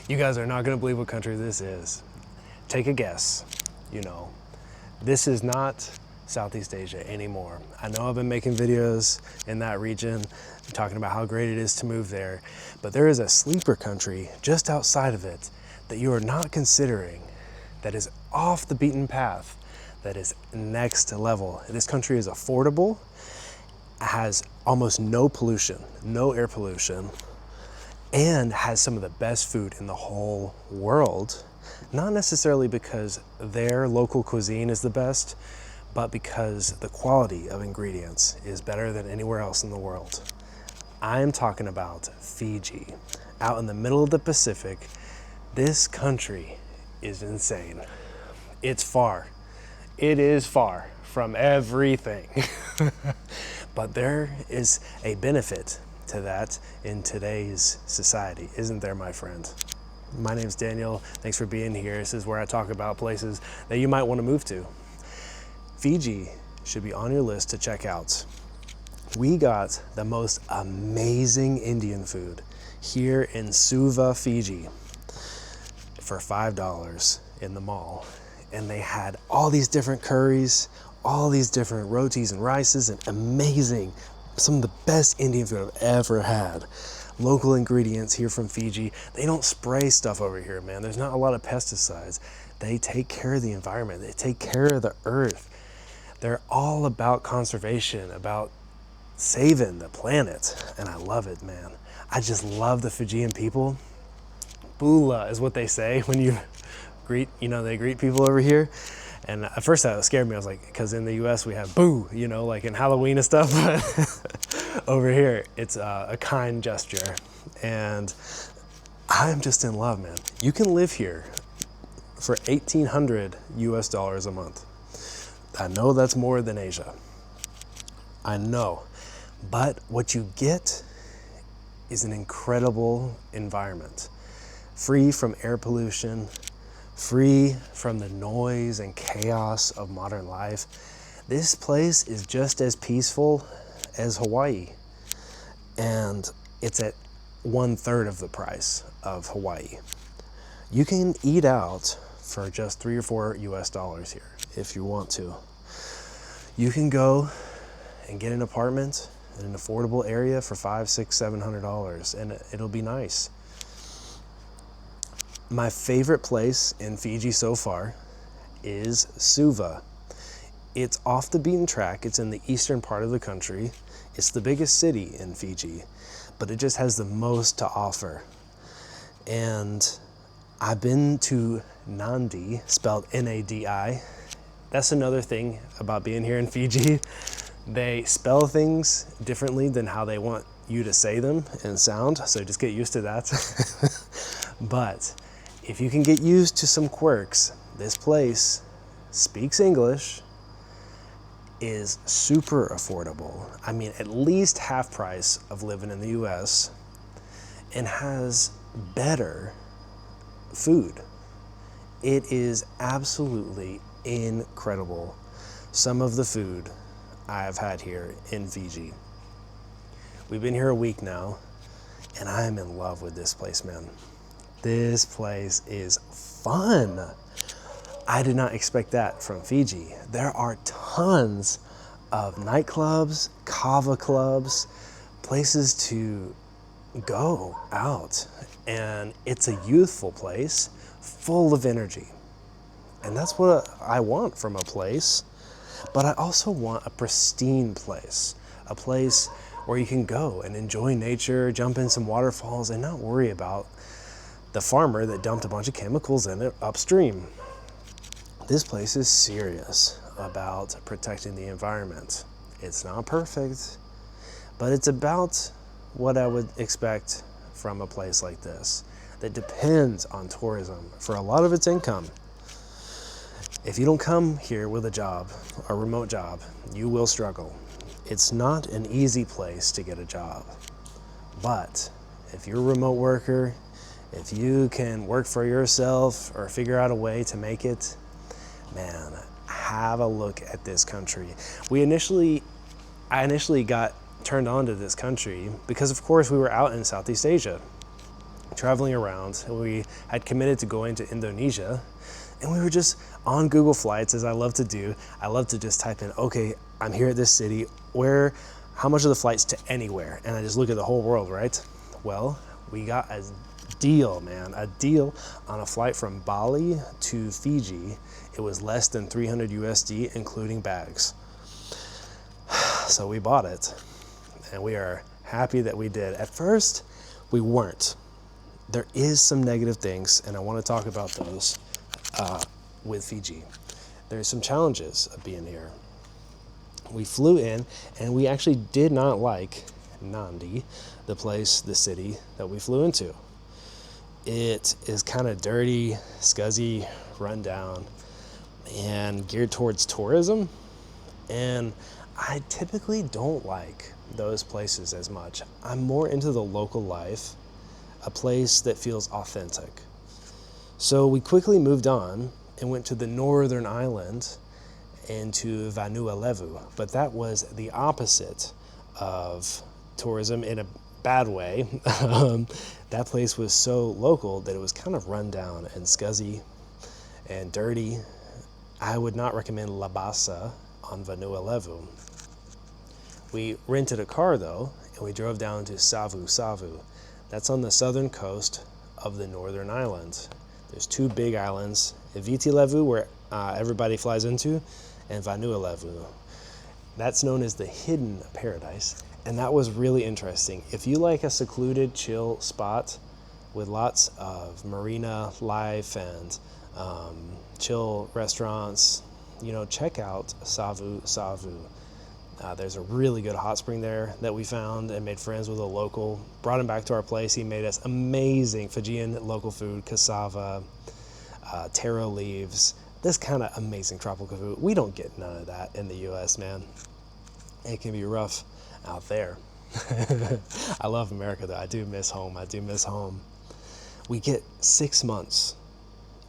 You guys are not gonna believe what country this is. Take a guess. You know, this is not Southeast Asia anymore. I know I've been making videos in that region talking about how great it is to move there, but there is a sleeper country just outside of it that you are not considering, that is off the beaten path, that is next level. This country is affordable, has almost no pollution, no air pollution, and has some of the best food in the whole world. Not necessarily because their local cuisine is the best, but because the quality of ingredients is better than anywhere else in the world. I am talking about Fiji, out in the middle of the Pacific. This country is insane. It's far. It is far from everything. But there is a benefit to that in today's society, isn't there, my friend? My name's Daniel. Thanks for being here. This is where I talk about places that you might want to move to. Fiji should be on your list to check out. We got the most amazing Indian food here in Suva, Fiji, for $5 in the mall. And they had all these different curries, all these different rotis and rices, and amazing, some of the best Indian food I've ever had. Local ingredients here from Fiji. They don't spray stuff over here, man. There's not a lot of pesticides. They take care of the environment. They take care of the earth. They're all about conservation, about saving the planet. And I love it, man. I just love the Fijian people. Bula is what they say when you greet, they greet people over here. And at first that scared me. I was like, because in the US we have boo, like in Halloween and stuff. But over here, it's a kind gesture. And I'm just in love, man. You can live here for $1,800 US a month. I know that's more than Asia. I know. But what you get is an incredible environment. Free from air pollution, free from the noise and chaos of modern life. This place is just as peaceful as Hawaii. And it's at 1/3 of the price of Hawaii. You can eat out for just $3 or $4 US here if you want to. You can go and get an apartment in an affordable area for $500, $600, $700, and it'll be nice. My favorite place in Fiji so far is Suva. It's off the beaten track. It's in the eastern part of the country. It's the biggest city in Fiji, but it just has the most to offer. And I've been to Nadi, spelled N-A-D-I. That's another thing about being here in Fiji. They spell things differently than how they want you to say them and sound, so just get used to that. But if you can get used to some quirks, this place speaks English, is super affordable. I mean, at least half price of living in the US, and has better food. It is absolutely incredible, some of the food I've had here in Fiji. We've been here a week now, and I'm in love with this place, man. This place is fun. I did not expect that from Fiji. There are tons of nightclubs, kava clubs, places to go out. And it's a youthful place full of energy. And that's what I want from a place. But I also want a pristine place, a place where you can go and enjoy nature, jump in some waterfalls, and not worry about the farmer that dumped a bunch of chemicals in it upstream. This place is serious about protecting the environment. It's not perfect, but it's about what I would expect from a place like this that depends on tourism for a lot of its income. If you don't come here with a job, a remote job, you will struggle. It's not an easy place to get a job, but if you're a remote worker, if you can work for yourself or figure out a way to make it, man, have a look at this country. I initially got turned on to this country because, of course, we were out in Southeast Asia. traveling around, and we had committed to going to Indonesia, and we were just on Google Flights, as I love to do. I love to just type in, okay, I'm here at this city, how much are the flights to anywhere? And I just look at the whole world, right? Well, we got a deal, man, a deal on a flight from Bali to Fiji. It was less than 300 USD, including bags. So we bought it, and we are happy that we did. At first, we weren't. There is some negative things, and I want to talk about those with Fiji. There's some challenges of being here. We flew in, and we actually did not like Nandi, the city that we flew into. It is kind of dirty, scuzzy, run down, and geared towards tourism. And I typically don't like those places as much. I'm more into the local life, a place that feels authentic. So we quickly moved on and went to the northern island into Vanua Levu, but that was the opposite of tourism in a bad way. That place was so local that it was kind of run down and scuzzy and dirty. I would not recommend Labasa on Vanua Levu. We rented a car though, and we drove down to Savu Savu. That's on the southern coast of the northern island. There's two big islands, Eviti Levu, where everybody flies into, and Vanua Levu. That's known as the hidden paradise, and that was really interesting. If you like a secluded, chill spot with lots of marina life and chill restaurants, check out Savu Savu. There's a really good hot spring there that we found and made friends with a local. Brought him back to our place. He made us amazing Fijian local food, cassava, taro leaves, this kind of amazing tropical food. We don't get none of that in the US, man. It can be rough out there. I love America though. I do miss home. We get 6 months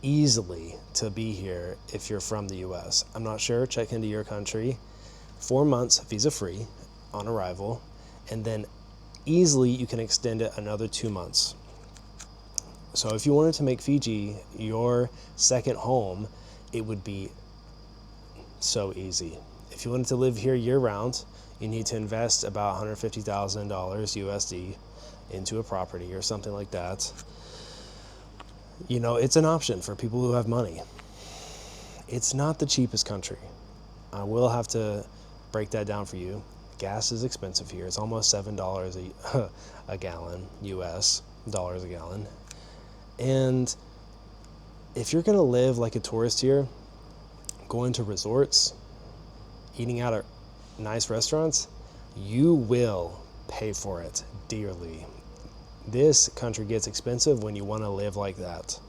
easily to be here if you're from the US. I'm not sure, check into your country. 4 months visa-free on arrival, and then easily you can extend it another 2 months. So if you wanted to make Fiji your second home, it would be so easy. If you wanted to live here year-round, you need to invest about $150,000 USD into a property or something like that. It's an option for people who have money. It's not the cheapest country. I will have to break that down for you. Gas is expensive here. It's almost $7 a gallon, US dollars a gallon. And if you're going to live like a tourist here, going to resorts, eating out at nice restaurants, you will pay for it dearly. This country gets expensive when you want to live like that.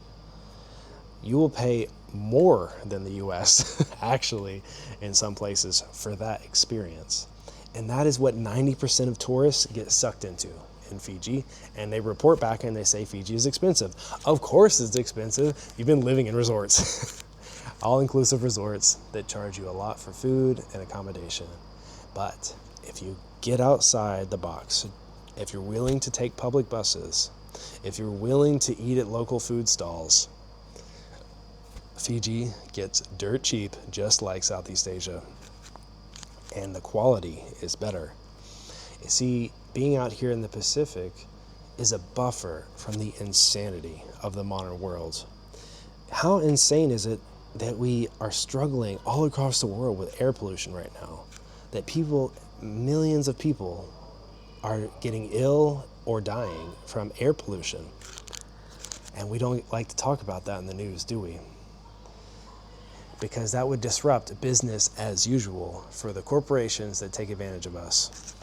You will pay more than the US, actually, in some places for that experience. And that is what 90% of tourists get sucked into in Fiji. And they report back and they say Fiji is expensive. Of course it's expensive. You've been living in resorts. All-inclusive resorts that charge you a lot for food and accommodation. But if you get outside the box, if you're willing to take public buses, if you're willing to eat at local food stalls, Fiji gets dirt cheap, just like Southeast Asia. And the quality is better. You see, being out here in the Pacific is a buffer from the insanity of the modern world. How insane is it that we are struggling all across the world with air pollution right now? That millions of people are getting ill or dying from air pollution. And we don't like to talk about that in the news, do we? Because that would disrupt business as usual for the corporations that take advantage of us.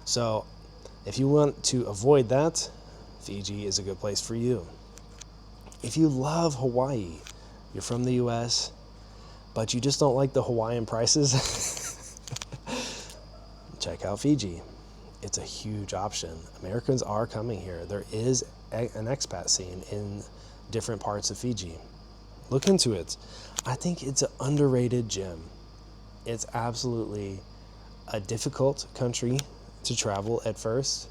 So if you want to avoid that, Fiji is a good place for you. If you love Hawaii, you're from the US, but you just don't like the Hawaiian prices, check out Fiji. It's a huge option. Americans are coming here. There is an expat scene in different parts of Fiji. Look into it. I think it's an underrated gem. It's absolutely a difficult country to travel at first.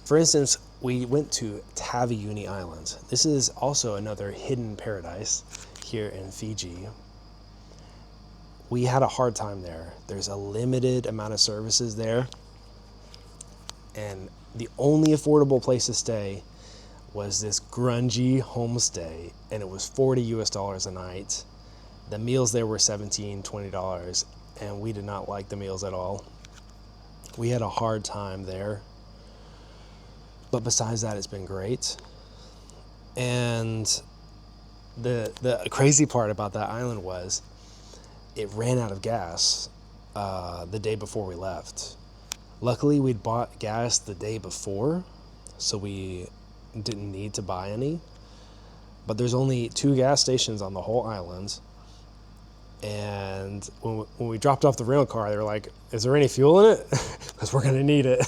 For instance, we went to Taveuni Island. This is also another hidden paradise here in Fiji. We had a hard time there. There's a limited amount of services there, and the only affordable place to stay was this grungy homestay, and it was $40 a night. The meals there were $17, $20, and we did not like the meals at all. We had a hard time there, but besides that, it's been great. And the crazy part about that island was it ran out of gas the day before we left. Luckily, we'd bought gas the day before, so we didn't need to buy any. But there's only 2 gas stations on the whole island. And when we dropped off the rental car, they were like, "Is there any fuel in it? Because we're going to need it."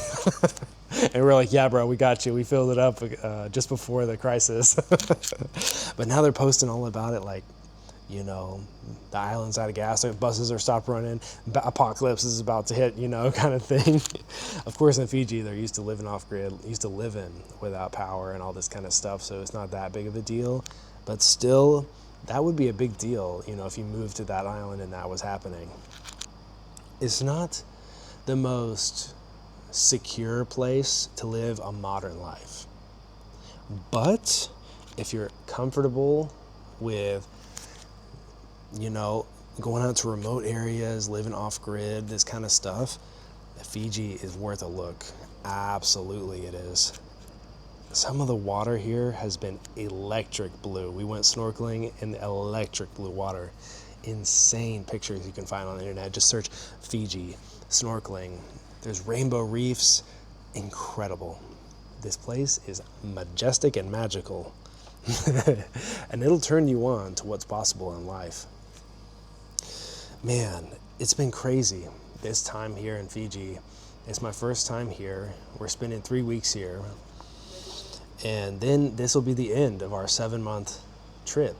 And we're like, "Yeah, bro, we got you. We filled it up just before the crisis." But now they're posting all about it, like, you know, the island's out of gas, buses are stopped running, apocalypse is about to hit, you know, kind of thing. Of course, in Fiji, they're used to living off-grid, used to living without power and all this kind of stuff, so it's not that big of a deal. But still, that would be a big deal, you know, if you moved to that island and that was happening. It's not the most secure place to live a modern life. But if you're comfortable with, you know, going out to remote areas, living off-grid, this kind of stuff, Fiji is worth a look. Absolutely it is. Some of the water here has been electric blue. We went snorkeling in the electric blue water. Insane pictures you can find on the internet. Just search Fiji snorkeling. There's rainbow reefs. Incredible. This place is majestic and magical. And it'll turn you on to what's possible in life. Man, it's been crazy this time here in Fiji. It's my first time here. We're spending 3 weeks here. And then this will be the end of our 7-month trip.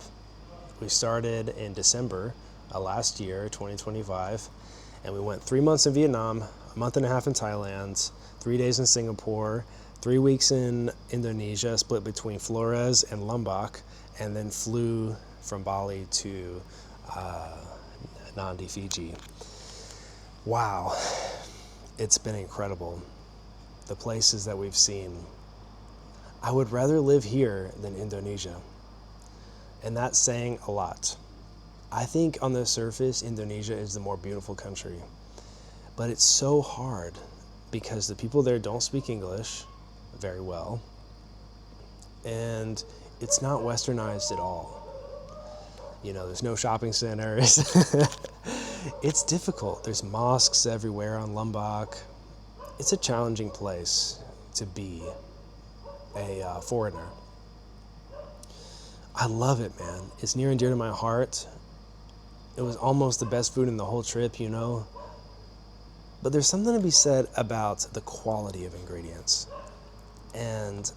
We started in December last year, 2025, and we went 3 months in Vietnam, a month and a half in Thailand, 3 days in Singapore, 3 weeks in Indonesia, split between Flores and Lombok, and then flew from Bali to Nadi, Fiji. Wow, it's been incredible. The places that we've seen. I would rather live here than Indonesia, and that's saying a lot. I think on the surface, Indonesia is the more beautiful country, but it's so hard because the people there don't speak English very well, and it's not westernized at all. You know, there's no shopping centers. It's difficult. There's mosques everywhere on Lombok. It's a challenging place to be a foreigner. I love it, man. It's near and dear to my heart. It was almost the best food in the whole trip, you know. But there's something to be said about the quality of ingredients. And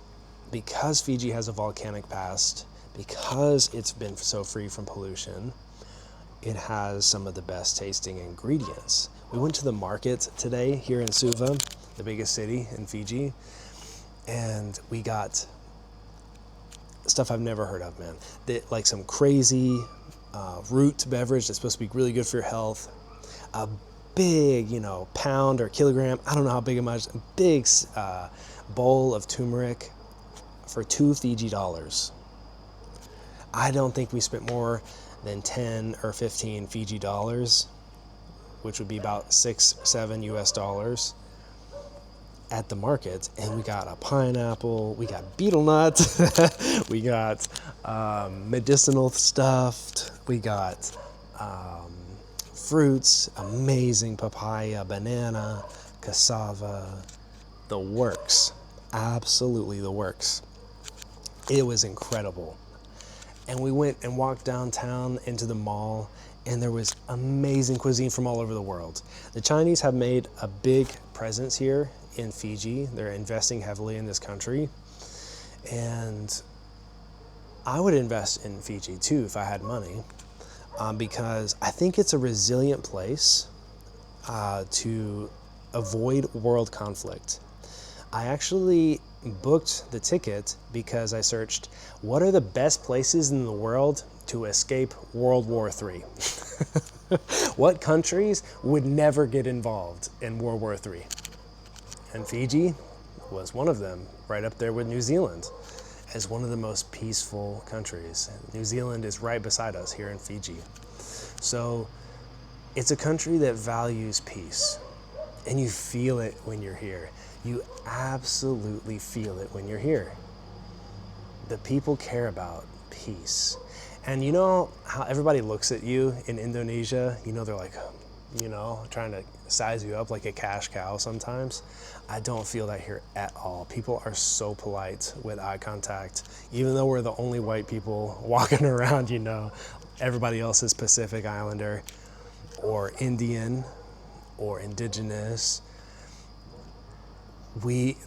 because Fiji has a volcanic past, because it's been so free from pollution, it has some of the best tasting ingredients. We went to the market today here in Suva, the biggest city in Fiji, and we got stuff I've never heard of, man. Like some crazy root beverage that's supposed to be really good for your health. A big, you know, pound or kilogram, I don't know how big it was, a big bowl of turmeric for $2 Fiji dollars. I don't think we spent more than 10 or 15 Fiji dollars, which would be about $6-7 US at the market. And we got a pineapple, we got betel nut, we got medicinal stuff, we got fruits, amazing papaya, banana, cassava, the works, absolutely the works. It was incredible. And we went and walked downtown into the mall, and there was amazing cuisine from all over the world. The Chinese have made a big presence here in Fiji. They're investing heavily in this country. And I would invest in Fiji too if I had money, because I think it's a resilient place to avoid world conflict. I actually booked the ticket because I searched, what are the best places in the world to escape World War III? What countries would never get involved in World War III? And Fiji was one of them, right up there with New Zealand, as one of the most peaceful countries. New Zealand is right beside us here in Fiji. So it's a country that values peace, and you feel it when you're here. You absolutely feel it when you're here. The people care about peace. And you know how everybody looks at you in Indonesia? You know, they're like, you know, trying to size you up like a cash cow sometimes. I don't feel that here at all. People are so polite with eye contact. Even though we're the only white people walking around, you know, everybody else is Pacific Islander or Indian or indigenous.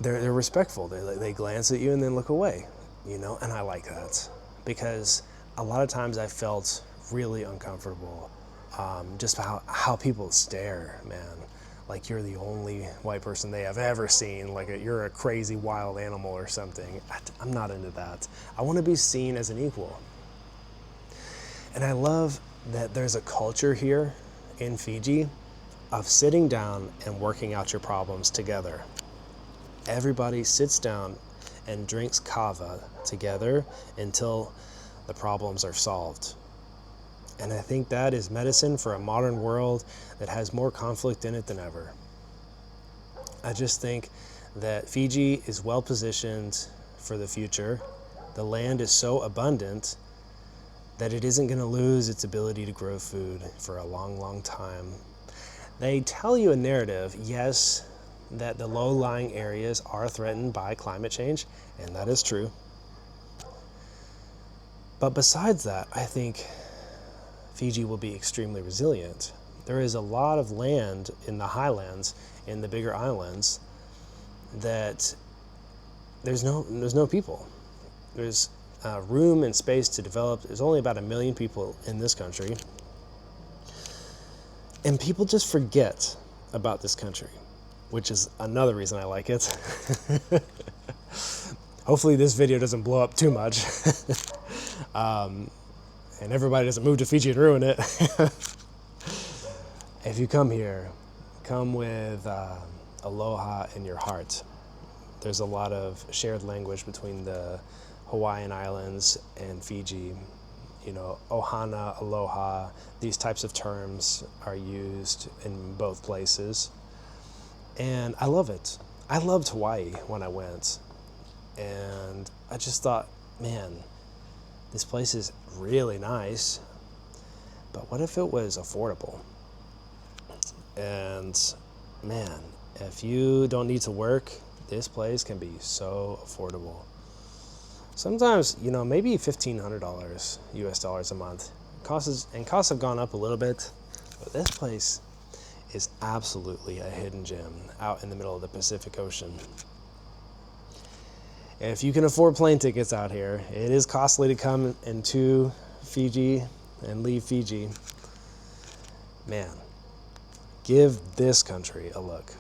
They're respectful. They glance at you and then look away, you know, and I like that because a lot of times I felt really uncomfortable just how people stare, man. Like you're the only white person they have ever seen, like you're a crazy wild animal or something. I'm not into that. I want to be seen as an equal. And I love that there's a culture here in Fiji of sitting down and working out your problems together. Everybody sits down and drinks kava together until the problems are solved. And I think that is medicine for a modern world that has more conflict in it than ever. I just think that Fiji is well positioned for the future. The land is so abundant that it isn't going to lose its ability to grow food for a long, long time. They tell you a narrative, yes, that the low-lying areas are threatened by climate change, and that is true. But besides that, I think Fiji will be extremely resilient. There is a lot of land in the highlands, in the bigger islands, that there's no people. There's room and space to develop. There's only about 1 million people in this country. And people just forget about this country, which is another reason I like it. Hopefully this video doesn't blow up too much. And everybody doesn't move to Fiji and ruin it. If you come here, come with aloha in your heart. There's a lot of shared language between the Hawaiian Islands and Fiji. You know, ohana, aloha, these types of terms are used in both places. And I love it. I loved Hawaii when I went. And I just thought, man, this place is really nice, but what if it was affordable? And man, if you don't need to work, this place can be so affordable. Sometimes, you know, maybe $1,500 US dollars a month. Costs have gone up a little bit, but this place is absolutely a hidden gem out in the middle of the Pacific Ocean. If you can afford plane tickets out here, it is costly to come into Fiji and leave Fiji. Man, give this country a look.